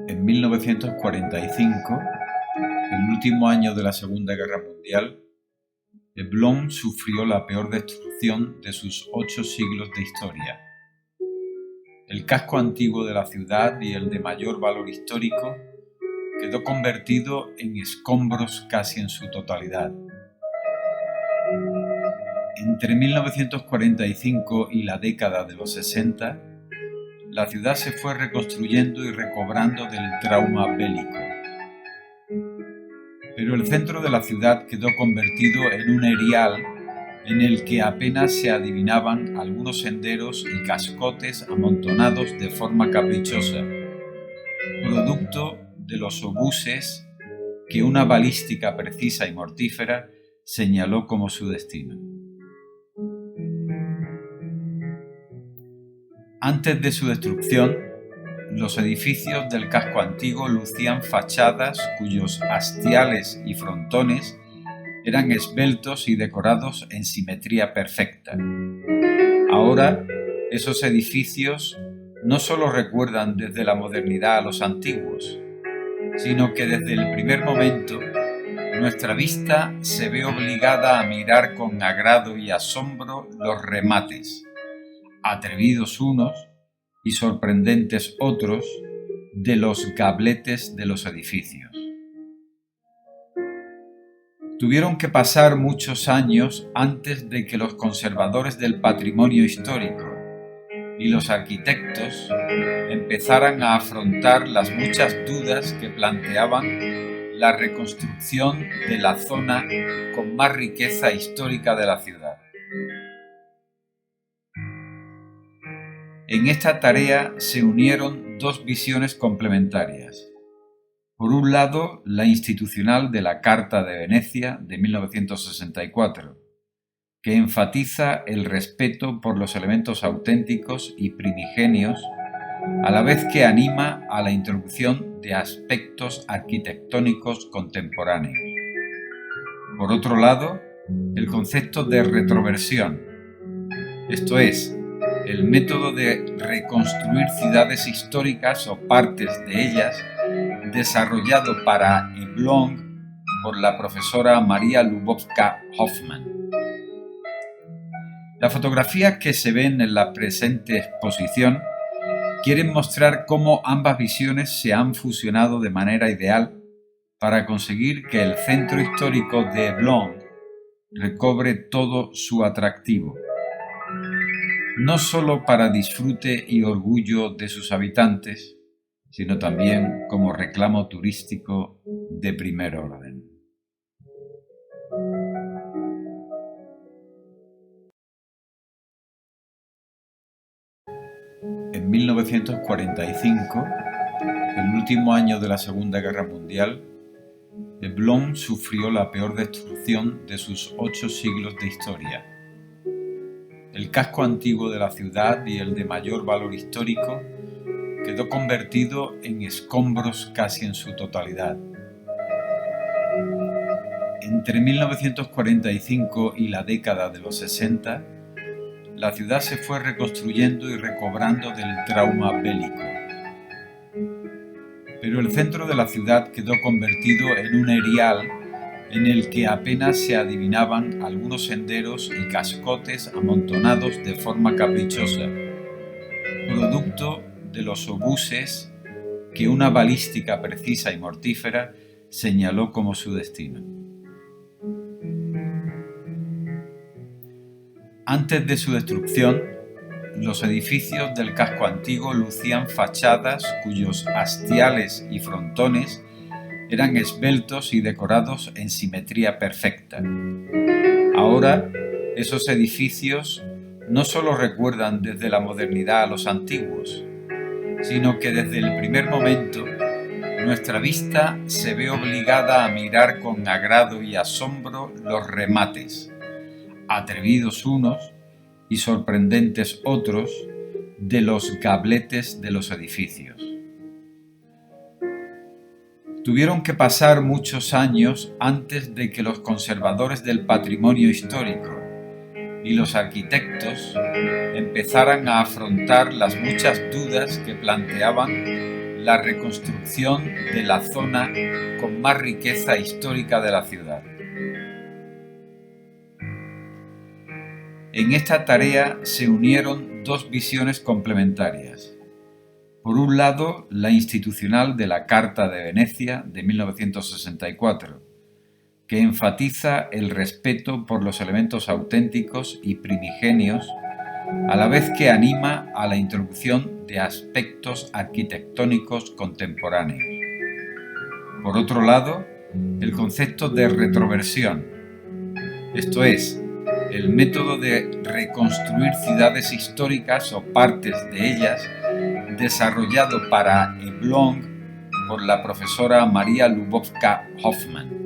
En 1945, el último año de la Segunda Guerra Mundial, Elbląg sufrió la peor destrucción de sus 8 siglos de historia. El casco antiguo de la ciudad y el de mayor valor histórico quedó convertido en escombros casi en su totalidad. Entre 1945 y la década de los 60, la ciudad se fue reconstruyendo y recobrando del trauma bélico. Pero el centro de la ciudad quedó convertido en un erial en el que apenas se adivinaban algunos senderos y cascotes amontonados de forma caprichosa, producto de los obuses que una balística precisa y mortífera señaló como su destino. Antes de su destrucción, los edificios del casco antiguo lucían fachadas cuyos hastiales y frontones eran esbeltos y decorados en simetría perfecta. Ahora, esos edificios no solo recuerdan desde la modernidad a los antiguos, sino que desde el primer momento nuestra vista se ve obligada a mirar con agrado y asombro los remates, atrevidos unos y sorprendentes otros, de los gabletes de los edificios. Tuvieron que pasar muchos años antes de que los conservadores del patrimonio histórico y los arquitectos empezaran a afrontar las muchas dudas que planteaban la reconstrucción de la zona con más riqueza histórica de la ciudad. En esta tarea se unieron dos visiones complementarias. Por un lado, la institucional de la Carta de Venecia de 1964, que enfatiza el respeto por los elementos auténticos y primigenios, a la vez que anima a la introducción de aspectos arquitectónicos contemporáneos. Por otro lado, el concepto de retroversión, esto es, el método de reconstruir ciudades históricas o partes de ellas, desarrollado para Elbląg por la profesora Maria Lubowska-Hoffman. Las fotografías que se ven en la presente exposición quieren mostrar cómo ambas visiones se han fusionado de manera ideal para conseguir que el centro histórico de Elbląg recobre todo su atractivo, no solo para disfrute y orgullo de sus habitantes, sino también como reclamo turístico de primer orden. En 1945, el último año de la Segunda Guerra Mundial, Elbląg sufrió la peor destrucción de sus 8 siglos de historia. El casco antiguo de la ciudad y el de mayor valor histórico quedó convertido en escombros casi en su totalidad. Entre 1945 y la década de los 60, la ciudad se fue reconstruyendo y recobrando del trauma bélico. Pero el centro de la ciudad quedó convertido en un erial en el que apenas se adivinaban algunos senderos y cascotes amontonados de forma caprichosa, producto de los obuses que una balística precisa y mortífera señaló como su destino. Antes de su destrucción, los edificios del casco antiguo lucían fachadas cuyos hastiales y frontones eran esbeltos y decorados en simetría perfecta. Ahora, esos edificios no solo recuerdan desde la modernidad a los antiguos, sino que desde el primer momento nuestra vista se ve obligada a mirar con agrado y asombro los remates, atrevidos unos y sorprendentes otros, de los gabletes de los edificios. Tuvieron que pasar muchos años antes de que los conservadores del patrimonio histórico y los arquitectos empezaran a afrontar las muchas dudas que planteaban la reconstrucción de la zona con más riqueza histórica de la ciudad. En esta tarea se unieron dos visiones complementarias. Por un lado, la institucional de la Carta de Venecia de 1964, que enfatiza el respeto por los elementos auténticos y primigenios, a la vez que anima a la introducción de aspectos arquitectónicos contemporáneos. Por otro lado, el concepto de retroversión, esto es, el método de reconstruir ciudades históricas o partes de ellas, desarrollado para Elbląg por la profesora Maria Lubowska-Hoffmann.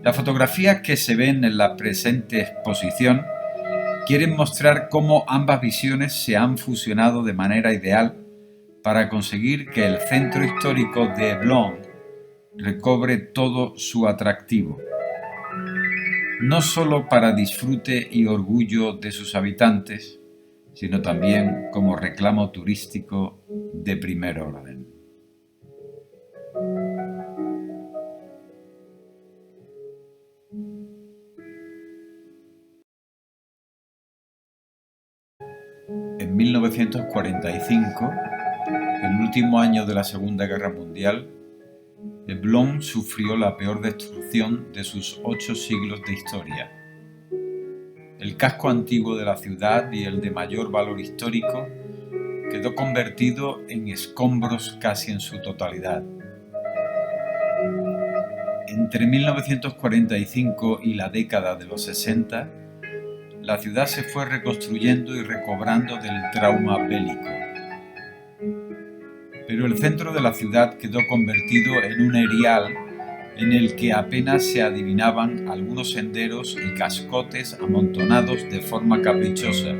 Las fotografías que se ven en la presente exposición quieren mostrar cómo ambas visiones se han fusionado de manera ideal para conseguir que el centro histórico de Elbląg recobre todo su atractivo, no solo para disfrute y orgullo de sus habitantes, sino también como reclamo turístico de primer orden. En 1945, el último año de la Segunda Guerra Mundial, Elbląg sufrió la peor destrucción de sus 8 siglos de historia. El casco antiguo de la ciudad y el de mayor valor histórico quedó convertido en escombros casi en su totalidad. Entre 1945 y la década de los 60, la ciudad se fue reconstruyendo y recobrando del trauma bélico. Pero el centro de la ciudad quedó convertido en un erial en el que apenas se adivinaban algunos senderos y cascotes amontonados de forma caprichosa,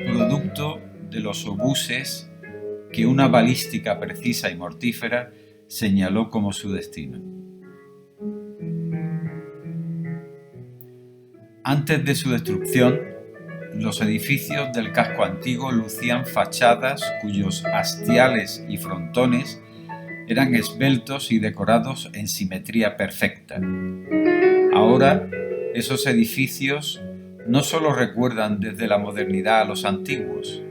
producto de los obuses que una balística precisa y mortífera señaló como su destino. Antes de su destrucción, los edificios del casco antiguo lucían fachadas cuyos hastiales y frontones eran esbeltos y decorados en simetría perfecta. Ahora, esos edificios no solo recuerdan desde la modernidad a los antiguos,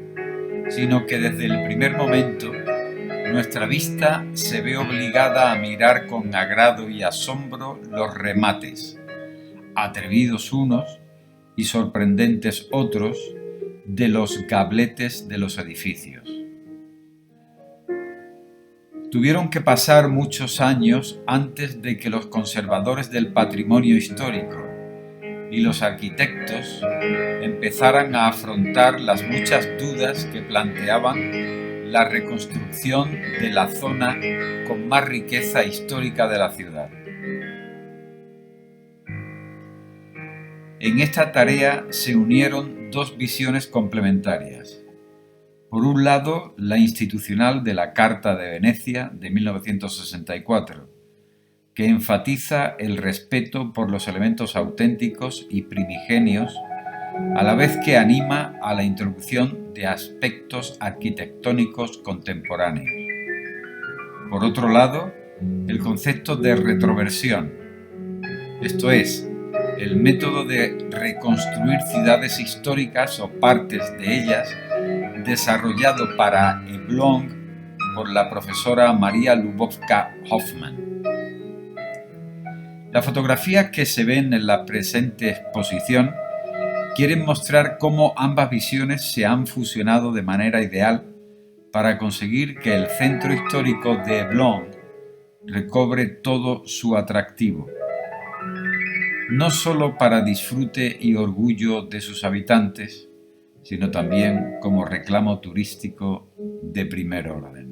sino que desde el primer momento nuestra vista se ve obligada a mirar con agrado y asombro los remates, atrevidos unos y sorprendentes otros, de los gabletes de los edificios. Tuvieron que pasar muchos años antes de que los conservadores del patrimonio histórico y los arquitectos empezaran a afrontar las muchas dudas que planteaban la reconstrucción de la zona con más riqueza histórica de la ciudad. En esta tarea se unieron dos visiones complementarias. Por un lado, la institucional de la Carta de Venecia de 1964, que enfatiza el respeto por los elementos auténticos y primigenios, a la vez que anima a la introducción de aspectos arquitectónicos contemporáneos. Por otro lado, el concepto de retroversión, esto es, el método de reconstruir ciudades históricas o partes de ellas, desarrollado para Elbląg por la profesora Maria Lubowska-Hoffmann. Las fotografías que se ven en la presente exposición quieren mostrar cómo ambas visiones se han fusionado de manera ideal para conseguir que el centro histórico de Elbląg recobre todo su atractivo, no sólo para disfrute y orgullo de sus habitantes, sino también como reclamo turístico de primer orden.